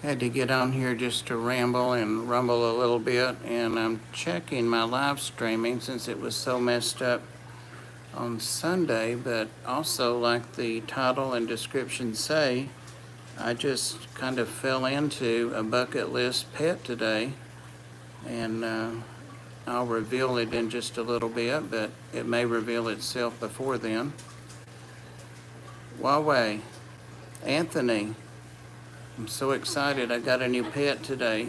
Had to get on here just to ramble and rumble a little bit, and I'm checking my live streaming since it was so messed up on Sunday, but also, like the title and description say, I just kind of fell into a bucket list pet today, and I'll reveal it in just a little bit, but it may reveal itself before then. Huawei, Anthony, I'm so excited. I got a new pet today.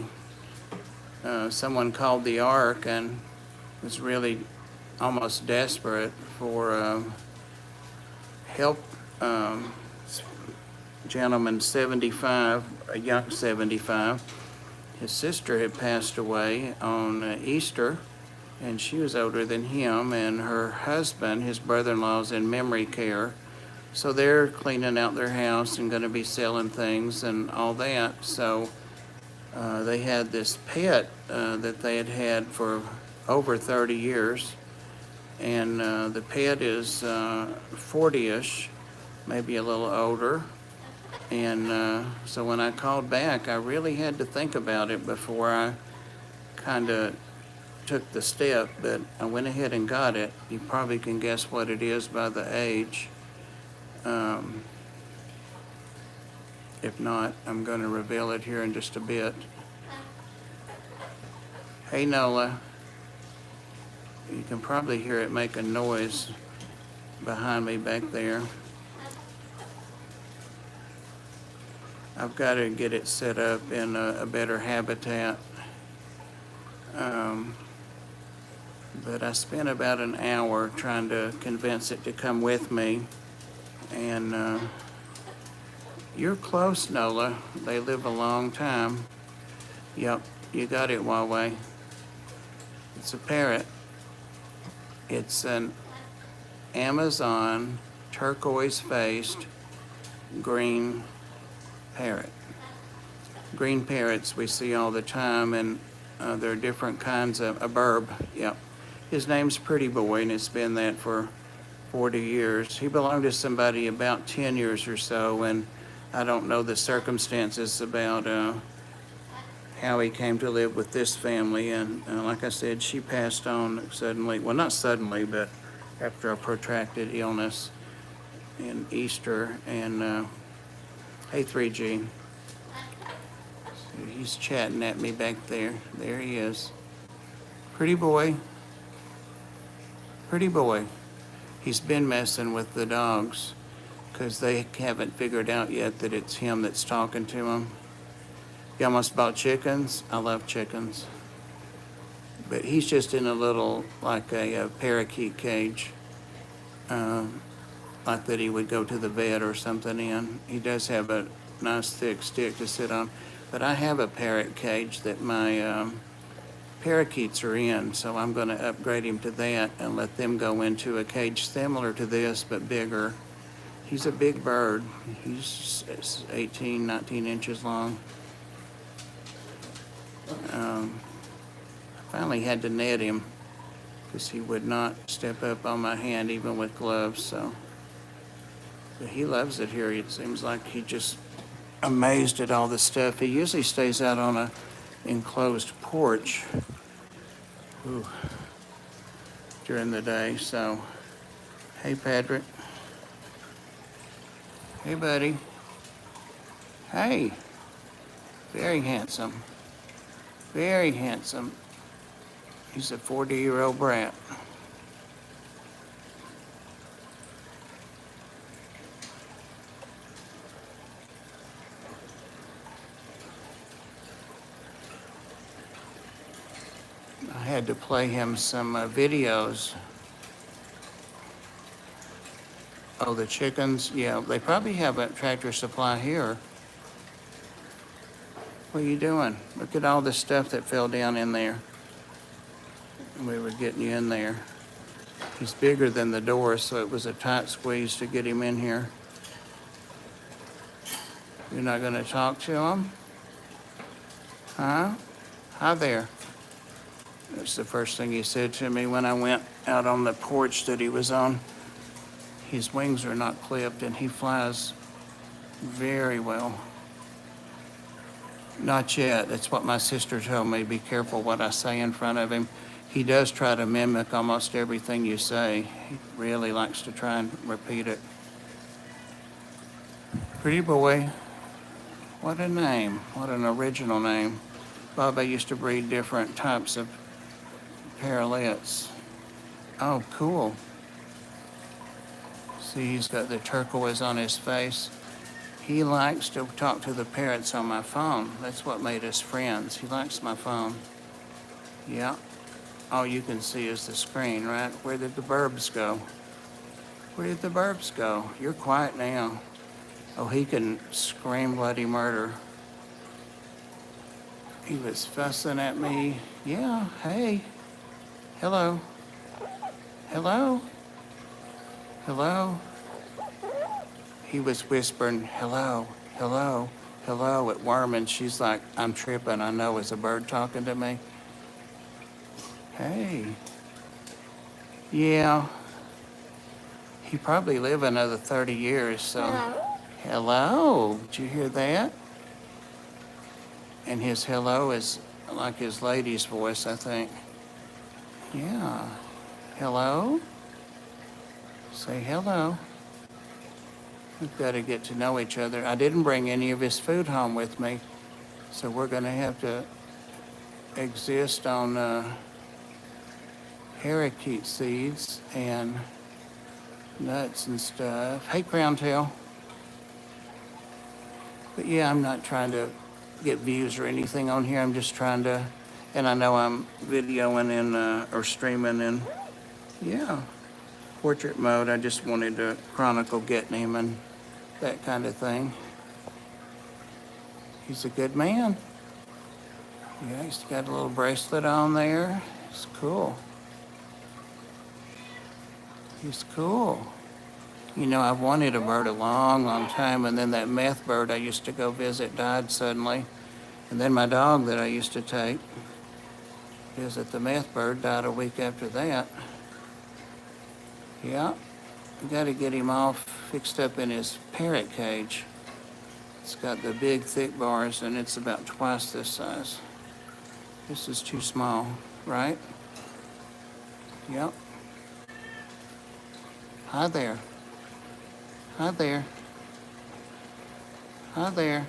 Someone called the Ark and was really almost desperate for help. Gentleman 75, a young 75. His sister had passed away on Easter, and she was older than him, and her husband, his brother-in-law's in memory care. So they're cleaning out their house and going to be selling things and all that. So they had this pet that they had had for over 30 years. And the pet is 40-ish, maybe a little older. And so when I called back, I really had to think about it before I kind of took the step. But I went ahead and got it. You probably can guess what it is by the age. If not, I'm going to reveal it here in just a bit. Hey, Nola. You can probably hear it make a noise behind me back there. I've got to get it set up in a better habitat. But I spent about an hour trying to convince it to come with me. And you're close, Nola. They live a long time. Yep, you got it, Huawei. It's a parrot. It's an Amazon turquoise-faced green parrot. Green parrots we see all the time, and there are different kinds of, a burb, yep. His name's Pretty Boy, and it's been that for 40 years. He belonged to somebody about 10 years or so, and I don't know the circumstances about how he came to live with this family. And like I said, she passed on suddenly, well, not suddenly, but after a protracted illness in Easter. And hey, 3G. He's chatting at me back there. There he is. Pretty boy. Pretty boy. He's been messing with the dogs because they haven't figured out yet that it's him that's talking to them. He almost bought chickens. I love chickens. But he's just in a little, like a parakeet cage, like that he would go to the vet or something in. He does have a nice thick stick to sit on. But I have a parrot cage that my parakeets are in, so I'm going to upgrade him to that and let them go into a cage similar to this but bigger. He's a big bird. He's 18, 19 inches long. I finally had to net him because he would not step up on my hand even with gloves. So but he loves it here. It seems like he just amazed at all the stuff. He usually stays out on a enclosed porch during the day. So hey, Patrick. Hey, buddy. Hey. Very handsome. Very handsome. He's a 40-year-old brat. I had to play him some videos. Oh, the chickens? Yeah, they probably have a Tractor Supply here. What are you doing? Look at all the stuff that fell down in there. We were getting you in there. He's bigger than the door, so it was a tight squeeze to get him in here. You're not going to talk to him? Huh? Hi there. That's the first thing he said to me when I went out on the porch that he was on. His wings are not clipped, and he flies very well. Not yet. That's what my sister told me. Be careful what I say in front of him. He does try to mimic almost everything you say. He really likes to try and repeat it. Pretty boy. What a name. What an original name. Bubba used to breed different types of parrots. Oh, cool. See, he's got the turquoise on his face. He likes to talk to the parrots on my phone. That's what made us friends. He likes my phone. Yeah. All you can see is the screen, right? Where did the burbs go? Where did the burbs go? You're quiet now. Oh, he can scream bloody murder. He was fussing at me. Yeah, hey. Hello. Hello. Hello. He was whispering, hello, hello, hello at Worm, and she's like, I'm tripping. I know it's a bird talking to me. Hey. Yeah. He probably live another 30 years, so. Hello. Did you hear that? And his hello is like his lady's voice, I think. Yeah. Hello? Say hello. We've got to get to know each other. I didn't bring any of his food home with me, so we're going to have to exist on parakeet seeds and nuts and stuff. Hey, Crown Tail. But yeah, I'm not trying to get views or anything on here. I'm just trying to, and I know I'm videoing in or streaming in, yeah, portrait mode. I just wanted to chronicle getting him and that kind of thing. He's a good man. Yeah, he's got a little bracelet on there. It's cool. He's cool. You know, I've wanted a bird a long, long time, and then that meth bird I used to go visit died suddenly. And then my dog that I used to take visit, the meth bird, died a week after that. Yeah, we got to get him all fixed up in his parrot cage. It's got the big, thick bars, and it's about twice this size. This is too small, right? Yep. Hi there. Hi there. Hi there.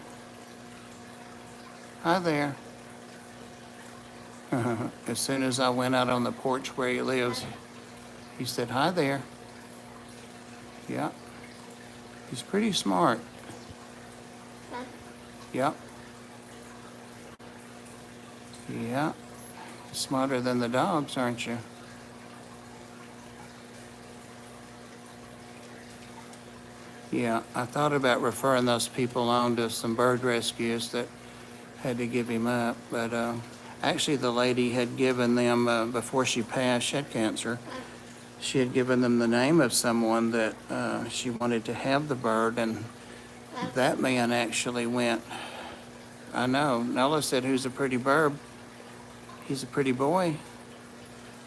Hi there. As soon as I went out on the porch where he lives, he said, hi there. Yeah. He's pretty smart. Yep. Yeah. Smarter than the dogs, aren't you? Yeah, I thought about referring those people on to some bird rescues that had to give him up, but actually the lady had given them, before she passed, she had cancer, she had given them the name of someone that she wanted to have the bird, and that man actually went, I know, Nola said, who's a pretty bird? He's a pretty boy.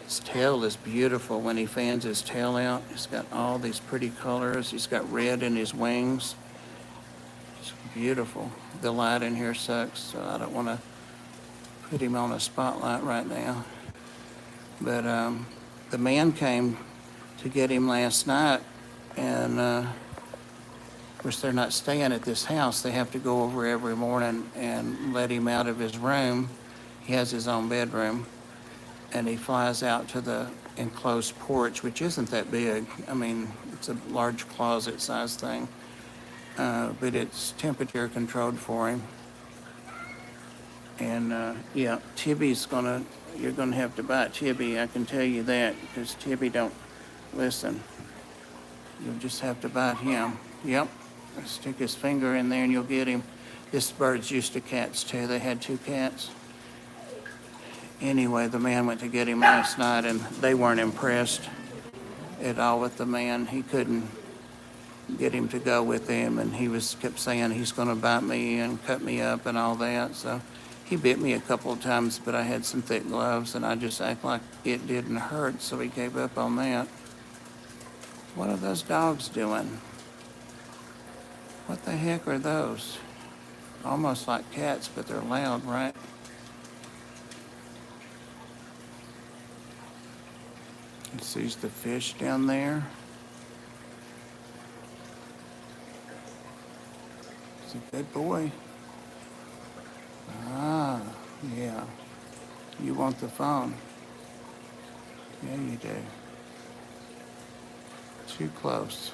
His tail is beautiful when he fans his tail out. He's got all these pretty colors. He's got red in his wings. It's beautiful. The light in here sucks, so I don't want to put him on a spotlight right now. But the man came to get him last night, and of course they're not staying at this house. They have to go over every morning and let him out of his room. He has his own bedroom. And he flies out to the enclosed porch, which isn't that big. I mean, it's a large closet-sized thing, but it's temperature controlled for him. And yeah, you're gonna have to bite Tibby. I can tell you that, because Tibby don't listen. You'll just have to bite him. Yep, stick his finger in there and you'll get him. This bird's used to cats too. They had 2 cats. Anyway, the man went to get him last night, and they weren't impressed at all with the man. He couldn't get him to go with him, and he kept saying he's going to bite me and cut me up and all that. So he bit me a couple of times, but I had some thick gloves, and I just act like it didn't hurt, so he gave up on that. What are those dogs doing? What the heck are those? almost like cats, but they're loud, right? He sees the fish down there. He's a good boy. Ah, yeah. You want the phone? Yeah, you do. Too close.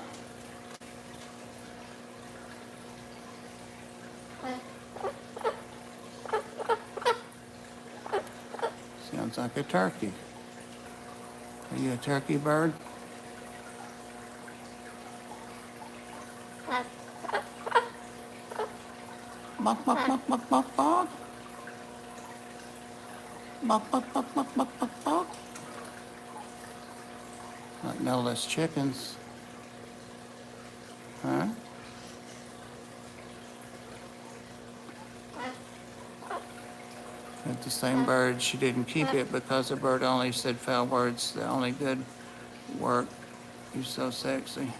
Sounds like a turkey. Are you a turkey bird? Bok, bok, bok, bok, bok, bok. Bok, bok, bok, bok, bok, bok, bok. Like no less chickens. Huh? At the same bird, she didn't keep it because the bird only said foul words. The only good work. You're so sexy.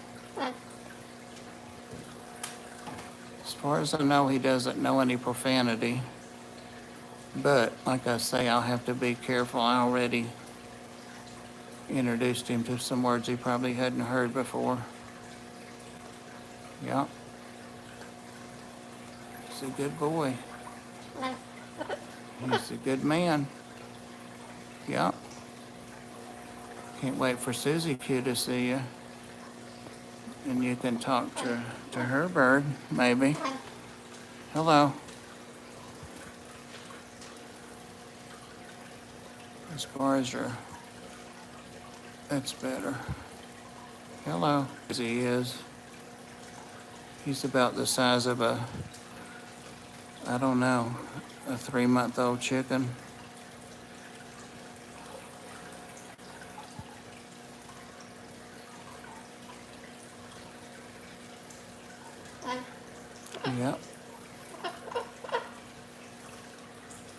As far as I know, he doesn't know any profanity. But, like I say, I'll have to be careful. I already introduced him to some words he probably hadn't heard before. Yep. He's a good boy. He's a good man. Yep. Can't wait for Susie Q to see you. And you can talk to her bird, maybe. Hello. As far as your... That's better. Hello. As he is. He's about the size of a, I don't know, a 3-month-old chicken. Yep.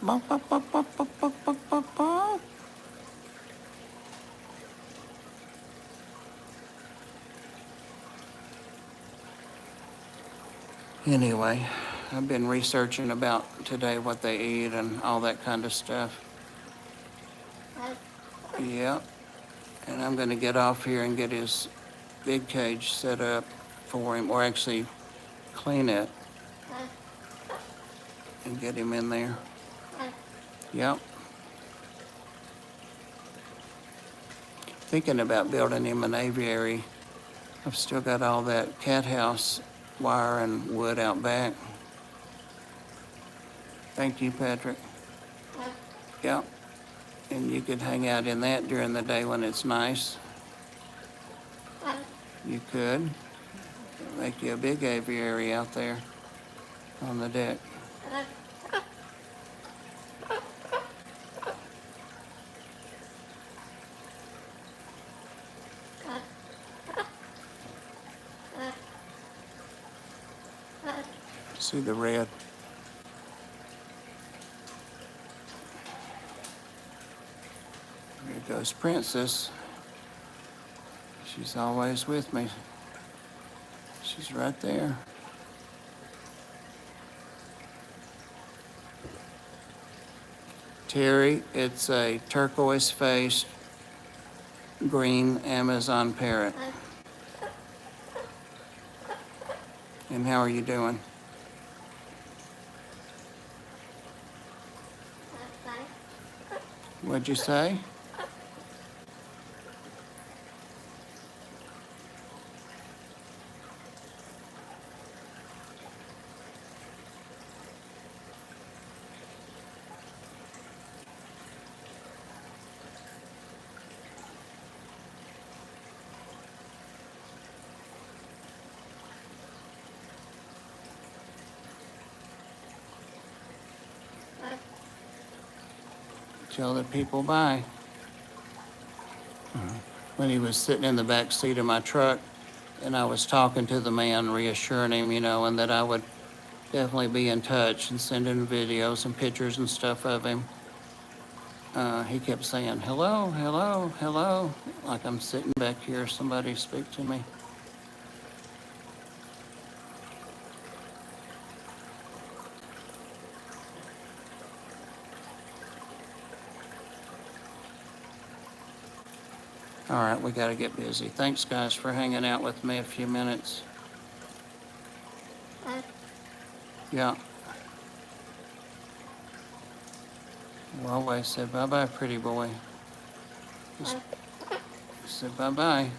Bop, bop, bop, bop, bop, bop, bop, bop, bop. Anyway, I've been researching about today what they eat and all that kind of stuff. Yep. And I'm going to get off here and get his big cage set up for him, or actually clean it and get him in there. Yep. Thinking about building him an aviary. I've still got all that cat house wire and wood out back. Thank you, Patrick. Yep. And you could hang out in that during the day when it's nice. You could. Make you a big aviary out there on the deck. See the red? Here goes Princess. She's always with me. She's right there. Terry, it's a turquoise-faced green Amazon parrot. And how are you doing? What'd you say? Tell the people bye. When he was sitting in the back seat of my truck, and I was talking to the man, reassuring him, and that I would definitely be in touch and sending videos and pictures and stuff of him. He kept saying, hello, hello, hello, like I'm sitting back here, somebody speak to me. All right, we gotta get busy. Thanks, guys, for hanging out with me a few minutes. Yeah. Well, I said bye-bye, pretty boy. Just said bye-bye.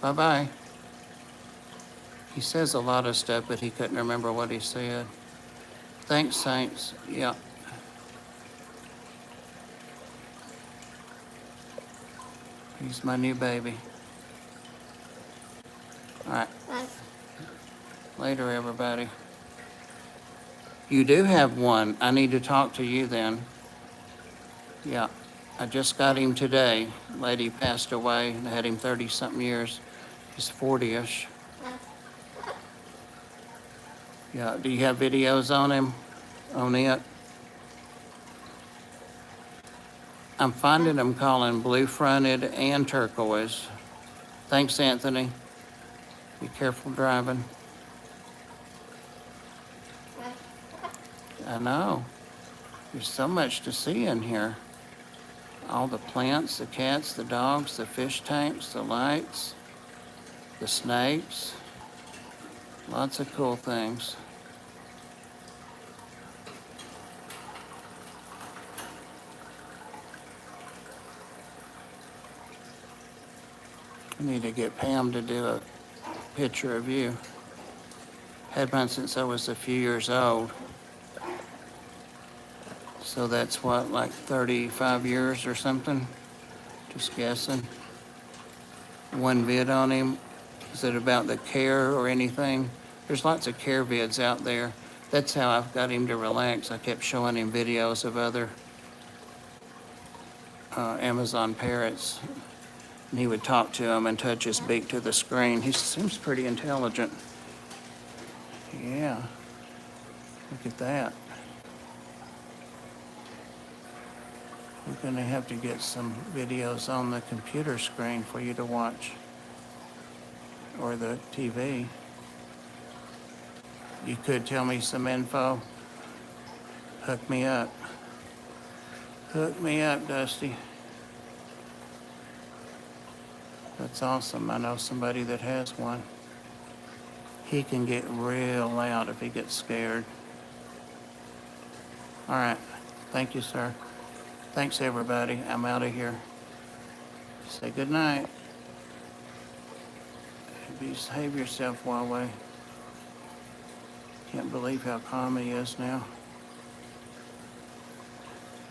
Bye-bye. He says a lot of stuff, but he couldn't remember what he said. Thanks, Saints. Yeah. He's my new baby. All right. Later, everybody. You do have one. I need to talk to you then. Yeah. I just got him today. Lady passed away. I had him 30-something years. He's 40-ish. Yeah. Do you have videos on him? On it? I'm finding them calling blue-fronted and turquoise. Thanks, Anthony. Be careful driving. I know. There's so much to see in here. All the plants, the cats, the dogs, the fish tanks, the lights, the snakes. Lots of cool things. I need to get Pam to do a picture of you. Had mine since I was a few years old. So that's what, like 35 years or something? Just guessing. One vid on him. Is it about the care or anything? There's lots of care vids out there. That's how I've got him to relax. I kept showing him videos of other Amazon parrots. And he would talk to them and touch his beak to the screen. He seems pretty intelligent. Yeah. Look at that. We're gonna have to get some videos on the computer screen for you to watch. Or the TV. You could tell me some info. Hook me up. Hook me up, Dusty. That's awesome. I know somebody that has one. He can get real loud if he gets scared. All right. Thank you, sir. Thanks, everybody. I'm out of here. Say good night. Behave yourself, Huawei. Can't believe how calm he is now.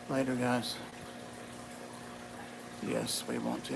Later, guys. Yes, we want to